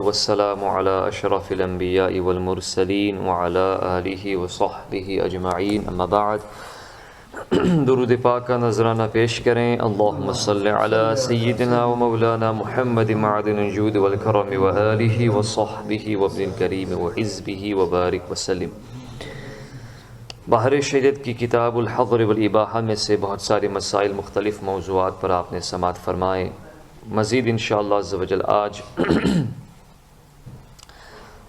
والسلام على اشرف الانبیاء والمرسلین وعلى آلہ وصحبہ اجمعین، اما بعد۔ درود پاک کا نذرانہ پیش کریں۔ اللہم صلی علی سیدنا و مولانا محمد معدن الجود والکرم وآلہ وصحبہ وابن الکریم وحزبہ وبارک وسلم۔ بحر شریعت کی کتاب الحظر والاباحہ میں سے بہت سارے مسائل مختلف موضوعات پر آپ نے سماعت فرمائے۔ مزید انشاءاللہ عز و جل آج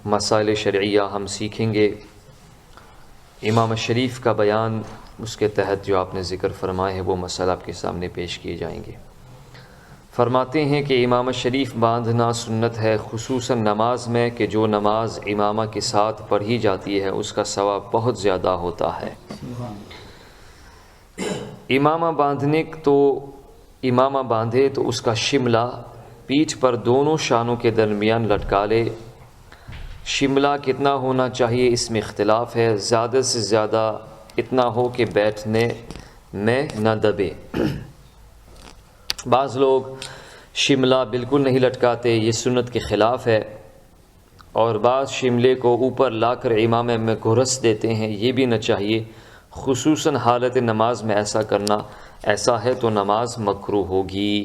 مسائل شرعیہ ہم سیکھیں گے۔ امام شریف کا بیان، اس کے تحت جو آپ نے ذکر فرمائے ہیں وہ مسئلہ آپ کے سامنے پیش کیے جائیں گے۔ فرماتے ہیں کہ امام شریف باندھنا سنت ہے، خصوصاً نماز میں، کہ جو نماز امامہ کے ساتھ پڑھی جاتی ہے اس کا ثواب بہت زیادہ ہوتا ہے۔ امامہ باندھے تو اس کا شملہ پیٹھ پر دونوں شانوں کے درمیان لٹکا لے۔ شملہ کتنا ہونا چاہیے اس میں اختلاف ہے، زیادہ سے زیادہ اتنا ہو کہ بیٹھنے میں نہ دبے۔ بعض لوگ شملہ بالکل نہیں لٹکاتے، یہ سنت کے خلاف ہے، اور بعض شملے کو اوپر لا کر امامے میں گھرس دیتے ہیں، یہ بھی نہ چاہیے۔ خصوصاً حالت نماز میں ایسا کرنا، ایسا ہے تو نماز مکروہ ہوگی۔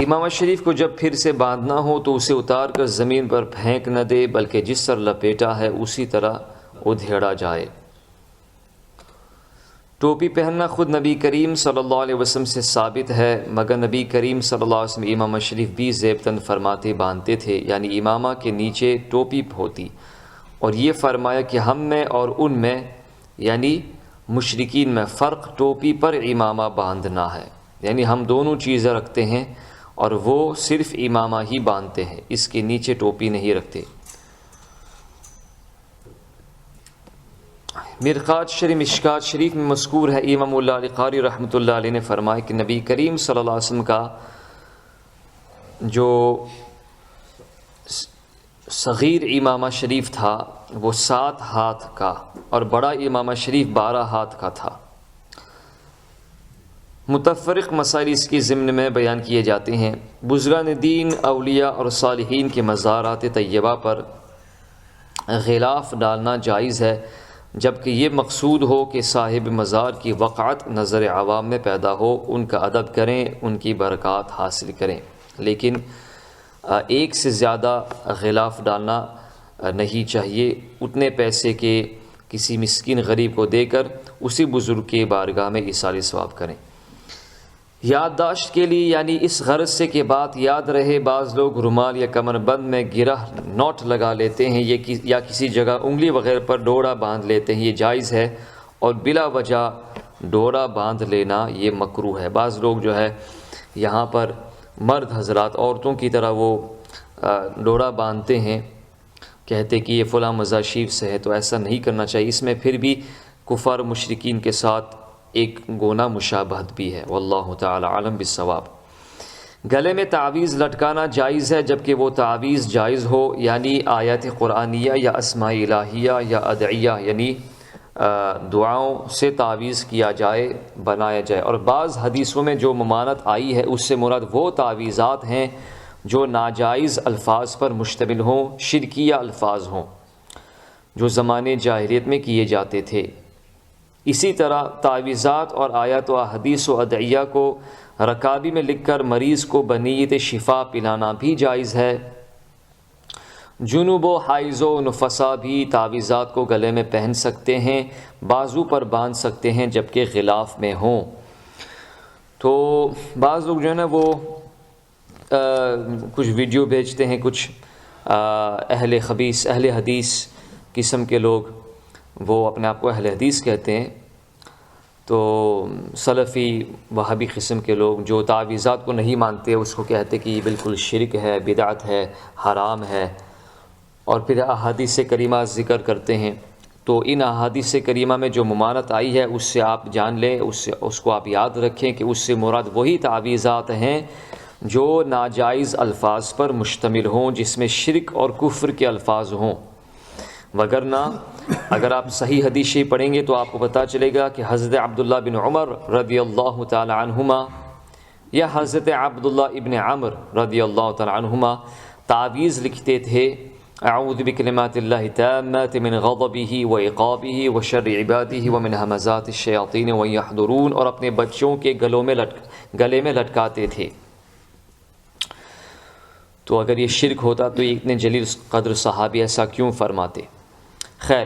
امام شریف کو جب پھر سے باندھنا ہو تو اسے اتار کر زمین پر پھینک نہ دے، بلکہ جس طرح لپیٹا ہے اسی طرح ادھیڑا جائے۔ ٹوپی پہننا خود نبی کریم صلی اللہ علیہ وسلم سے ثابت ہے، مگر نبی کریم صلی اللہ علیہ وسلم امام شریف بھی زیبتن فرماتے باندھتے تھے، یعنی امامہ کے نیچے ٹوپی ہوتی، اور یہ فرمایا کہ ہم میں اور ان میں یعنی مشرکین میں فرق ٹوپی پر امامہ باندھنا ہے، یعنی ہم دونوں چیزیں رکھتے ہیں اور وہ صرف امامہ ہی باندھتے ہیں، اس کے نیچے ٹوپی نہیں رکھتے۔ مشکات شریف میں مذکور ہے، امام اللہ علی قاری رحمۃ اللہ علیہ نے فرمایا کہ نبی کریم صلی اللہ علیہ وسلم کا جو صغیر امامہ شریف تھا وہ 7 ہاتھ کا، اور بڑا امامہ شریف 12 ہاتھ کا تھا۔ متفرق مسائل اس کی ضمن میں بیان کیے جاتے ہیں۔ بزرگان دین، اولیاء اور صالحین کے مزارات طیبہ پر غلاف ڈالنا جائز ہے، جبکہ یہ مقصود ہو کہ صاحب مزار کی وقعت نظر عوام میں پیدا ہو، ان کا ادب کریں، ان کی برکات حاصل کریں، لیکن ایک سے زیادہ غلاف ڈالنا نہیں چاہیے۔ اتنے پیسے کے کسی مسکین غریب کو دے کر اسی بزرگ کے بارگاہ میں ایصال ثواب کریں۔ یادداشت کے لیے، یعنی اس غرض سے کہ بات یاد رہے، بعض لوگ رومال یا کمر بند میں گرہ نوٹ لگا لیتے ہیں، یا کسی جگہ انگلی وغیرہ پر ڈورا باندھ لیتے ہیں، یہ جائز ہے، اور بلا وجہ ڈورا باندھ لینا یہ مکروہ ہے۔ بعض لوگ جو ہے یہاں پر مرد حضرات عورتوں کی طرح وہ ڈورا باندھتے ہیں، کہتے کہ یہ فلاں مزار شریف سے ہے، تو ایسا نہیں کرنا چاہیے، اس میں پھر بھی کفار مشرکین کے ساتھ ایک گونا مشابہت بھی ہے، واللہ تعالی عالم بالصواب۔ گلے میں تعویذ لٹکانا جائز ہے، جبکہ وہ تعویذ جائز ہو، یعنی آیات قرآنیہ یا اسماء الہیہ یا ادعیہ، یعنی دعاؤں سے تعویذ کیا جائے، بنایا جائے۔ اور بعض حدیثوں میں جو ممانعت آئی ہے اس سے مراد وہ تعویذات ہیں جو ناجائز الفاظ پر مشتمل ہوں، شرکیہ الفاظ ہوں، جو زمانے جاہلیت میں کیے جاتے تھے۔ اسی طرح تعویذات اور آیات و احادیث و ادعیہ کو رکابی میں لکھ کر مریض کو بنیت شفا پلانا بھی جائز ہے۔ جنوب و حائض و نفسا بھی تعویذات کو گلے میں پہن سکتے ہیں، بازو پر باندھ سکتے ہیں، جبکہ غلاف میں ہوں۔ تو بعض لوگ جو ہے نا وہ کچھ ویڈیو بھیجتے ہیں، کچھ اہل حدیث قسم کے لوگ، وہ اپنے آپ کو اہل حدیث کہتے ہیں، تو سلفی وہابی قسم کے لوگ جو تعویذات کو نہیں مانتے اس کو کہتے کہ یہ بالکل شرک ہے، بدعت ہے، حرام ہے، اور پھر احادیث کریمہ ذکر کرتے ہیں۔ تو ان احادیث کریمہ میں جو ممانعت آئی ہے اس سے آپ جان لیں، اس کو آپ یاد رکھیں کہ اس سے مراد وہی تعویذات ہیں جو ناجائز الفاظ پر مشتمل ہوں، جس میں شرک اور کفر کے الفاظ ہوں۔ وگرنہ اگر آپ صحیح حدیث شریف پڑھیں گے تو آپ کو پتہ چلے گا کہ حضرت عبداللہ بن عمر رضی اللہ تعالی عنہما یا حضرت عبداللہ ابن عمر رضی اللہ تعالیٰ عنہما تعویذ لکھتے تھے اعوذ بکلمات اللہ التامات من غضبہ وعقابہ وشر عبادہ ومن ہمزات الشیاطین وان یحضرون، اور اپنے بچوں کے گلے میں لٹکاتے تھے۔ تو اگر یہ شرک ہوتا تو یہ اتنے جلیل قدر صحابی ایسا کیوں فرماتے؟ خیر،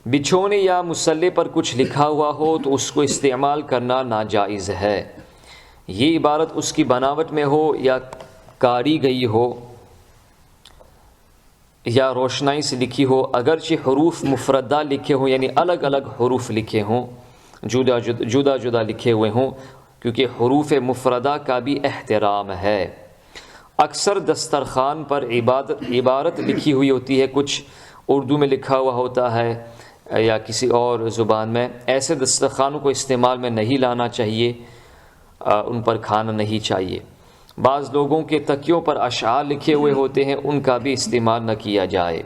بچھونے یا مصلے پر کچھ لکھا ہوا ہو تو اس کو استعمال کرنا ناجائز ہے۔ یہ عبارت اس کی بناوٹ میں ہو یا کاری گئی ہو یا روشنائی سے لکھی ہو، اگرچہ حروف مفردہ لکھے ہوں یعنی الگ الگ حروف لکھے ہوں، جدا جدا لکھے ہوئے ہوں، کیونکہ حروف مفردہ کا بھی احترام ہے۔ اکثر دسترخوان پر عبارت لکھی ہوئی ہوتی ہے، کچھ اردو میں لکھا ہوا ہوتا ہے یا کسی اور زبان میں، ایسے دسترخوانوں کو استعمال میں نہیں لانا چاہیے، ان پر کھانا نہیں چاہیے۔ بعض لوگوں کے تکیوں پر اشعار لکھے ہوئے ہوتے ہیں، ان کا بھی استعمال نہ کیا جائے۔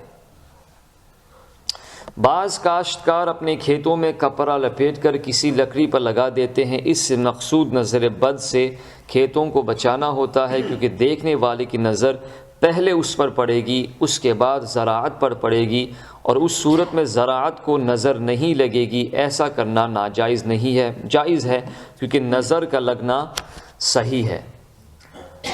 بعض کاشتکار اپنے کھیتوں میں کپڑا لپیٹ کر کسی لکڑی پر لگا دیتے ہیں، اس سے مقصود نظر بد سے کھیتوں کو بچانا ہوتا ہے، کیونکہ دیکھنے والے کی نظر پہلے اس پر پڑے گی، اس کے بعد زراعت پر پڑے گی، اور اس صورت میں زراعت کو نظر نہیں لگے گی۔ ایسا کرنا ناجائز نہیں ہے، جائز ہے، کیونکہ نظر کا لگنا صحیح ہے۔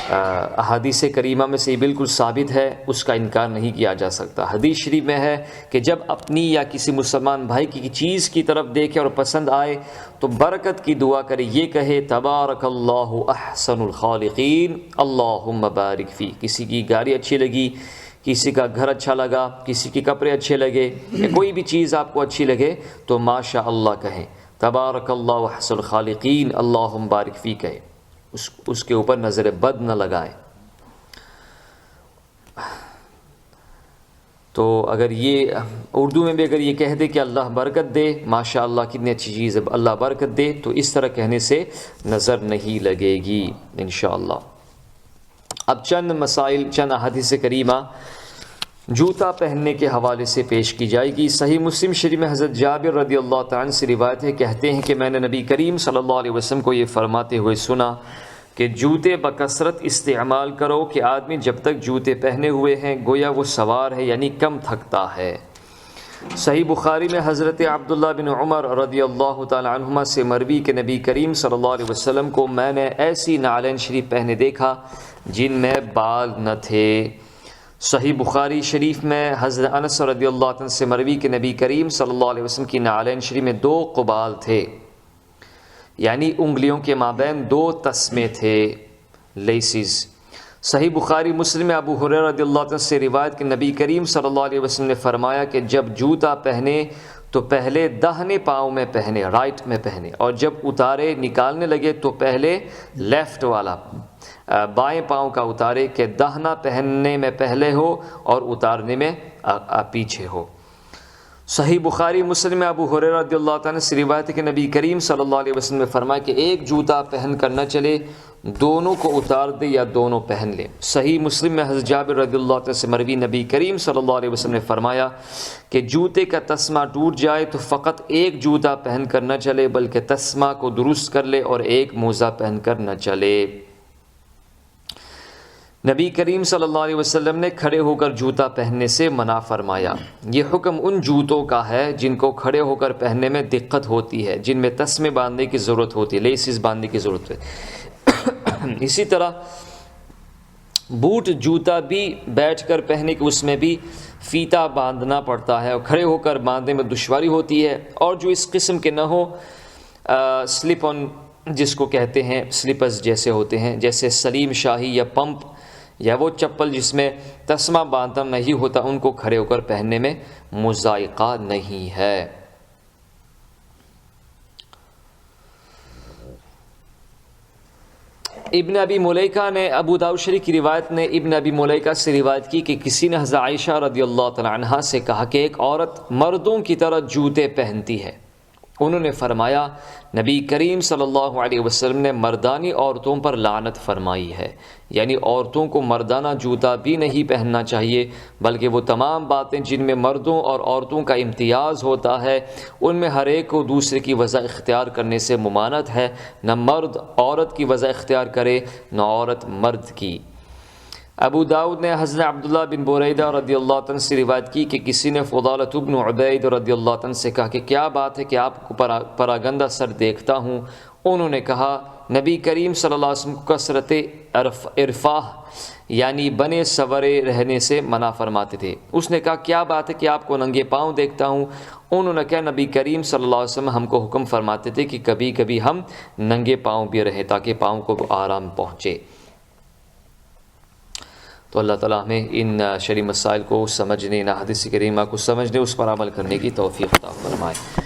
احادیث کریمہ میں سے یہ بالکل ثابت ہے، اس کا انکار نہیں کیا جا سکتا۔ حدیث شریف میں ہے کہ جب اپنی یا کسی مسلمان بھائی کی چیز کی طرف دیکھے اور پسند آئے تو برکت کی دعا کرے، یہ کہے تبارک اللہ احسن الخالقین اللہم بارک فی۔ کسی کی گاڑی اچھی لگی، کسی کا گھر اچھا لگا، کسی کے کپڑے اچھے لگے، یا کوئی بھی چیز آپ کو اچھی لگے تو ماشاء اللہ کہیں، تبارک اللہ احسن الخالقین اللہم بارک فی کہے، اس کے اوپر نظر بد نہ لگائے۔ تو اگر یہ اردو میں بھی اگر یہ کہہ دے کہ اللہ برکت دے، ماشاء اللہ کتنی اچھی چیز ہے، اللہ برکت دے، تو اس طرح کہنے سے نظر نہیں لگے گی انشاءاللہ۔ اب چند مسائل، چند احادیث کریمہ جوتا پہننے کے حوالے سے پیش کی جائے گی۔ صحیح مسلم شریف میں حضرت جابر رضی اللہ تعالیٰ عنہ سے روایت ہے، کہتے ہیں کہ میں نے نبی کریم صلی اللہ علیہ وسلم کو یہ فرماتے ہوئے سنا کہ جوتے بکثرت استعمال کرو کہ آدمی جب تک جوتے پہنے ہوئے ہیں گویا وہ سوار ہے، یعنی کم تھکتا ہے۔ صحیح بخاری میں حضرت عبداللہ بن عمر رضی اللہ تعالیٰ عنہما سے مروی کہ نبی کریم صلی اللہ علیہ وسلم کو میں نے ایسی نعلین شریف پہنے دیکھا جن میں بال نہ تھے۔ صحیح بخاری شریف میں حضرت انس رضی اللہ عنہ سے مروی کہ نبی کریم صلی اللہ علیہ وسلم کی نعلین شریف میں 2 قبال تھے، یعنی انگلیوں کے مابین 2 تسمے تھے، لیسز۔ صحیح بخاری مسلم میں ابو ہریرہ رضی اللہ عنہ سے روایت کہ نبی کریم صلی اللہ علیہ وسلم نے فرمایا کہ جب جوتا پہنے تو پہلے داہنے پاؤں میں پہنے، رائٹ میں پہنے، اور جب اتارے نکالنے لگے تو پہلے لیفٹ والا بائیں پاؤں کا اتارے، کہ داہنا پہننے میں پہلے ہو اور اتارنے میں پیچھے ہو۔ صحیح بخاری مسلم میں ابو ہریرہ رضی اللہ عنہ سے روایت ہے کہ نبی کریم صلی اللہ علیہ وسلم نے فرمایا کہ ایک جوتا پہن کر نہ چلے، دونوں کو اتار دے یا دونوں پہن لے۔ صحیح مسلم میں حضرت جابر رضی اللہ عنہ سے مروی نبی کریم صلی اللہ علیہ وسلم نے فرمایا کہ جوتے کا تسمہ ٹوٹ جائے تو فقط ایک جوتا پہن کر نہ چلے بلکہ تسمہ کو درست کر لے اور ایک موزہ پہن کر نہ چلے۔ نبی کریم صلی اللہ علیہ وسلم نے کھڑے ہو کر جوتا پہننے سے منع فرمایا۔ یہ حکم ان جوتوں کا ہے جن کو کھڑے ہو کر پہننے میں دقت ہوتی ہے، جن میں تسمے باندھنے کی ضرورت ہوتی ہے، لیسز باندھنے کی ضرورت ہے۔ اسی طرح بوٹ جوتا بھی بیٹھ کر پہنے کہ اس میں بھی فیتا باندھنا پڑتا ہے اور کھڑے ہو کر باندھنے میں دشواری ہوتی ہے، اور جو اس قسم کے نہ ہو، سلپ آن جس کو کہتے ہیں، سلیپرز جیسے ہوتے ہیں، جیسے سلیم شاہی یا پمپ یا وہ چپل جس میں تسمہ باندھنا نہیں ہوتا، ان کو کھڑے ہو کر پہننے میں مذائقہ نہیں ہے۔ ابن ابی ملیکہ نے، ابو داؤد شریف کی روایت نے ابن ابی ملیکہ سے روایت کی کہ کسی نے حضرت عائشہ رضی اللہ تعالی عنہا سے کہا کہ ایک عورت مردوں کی طرح جوتے پہنتی ہے انہوں نے فرمایا نبی کریم صلی اللہ علیہ وسلم نے مردانی عورتوں پر لعنت فرمائی ہے، یعنی عورتوں کو مردانہ جوتا بھی نہیں پہننا چاہیے، بلکہ وہ تمام باتیں جن میں مردوں اور عورتوں کا امتیاز ہوتا ہے ان میں ہر ایک کو دوسرے کی وضع اختیار کرنے سے ممانعت ہے، نہ مرد عورت کی وضع اختیار کرے نہ عورت مرد کی۔ ابو داؤد نے حضرت عبداللہ بن بریدہ رضی اللہ عنہ سے روایت کی کہ کسی نے فضالۃ بن عبید رضی اللہ عنہ سے کہا کہ کیا بات ہے کہ آپ کو پراگندہ سر دیکھتا ہوں؟ انہوں نے کہا نبی کریم صلی اللہ علیہ وسلم کو کثرت ارفاہ یعنی بنے سورے رہنے سے منع فرماتے تھے۔ اس نے کہا کیا بات ہے کہ آپ کو ننگے پاؤں دیکھتا ہوں؟ انہوں نے کہا نبی کریم صلی اللہ علیہ وسلم ہم کو حکم فرماتے تھے کہ کبھی کبھی ہم ننگے پاؤں بھی رہیں تاکہ پاؤں کو آرام پہنچے۔ تو اللہ تعالیٰ ہمیں ان شرعی مسائل کو سمجھنے، ان احادیث کریمہ کو سمجھنے، اس پر عمل کرنے کی توفیق عطا فرمائے۔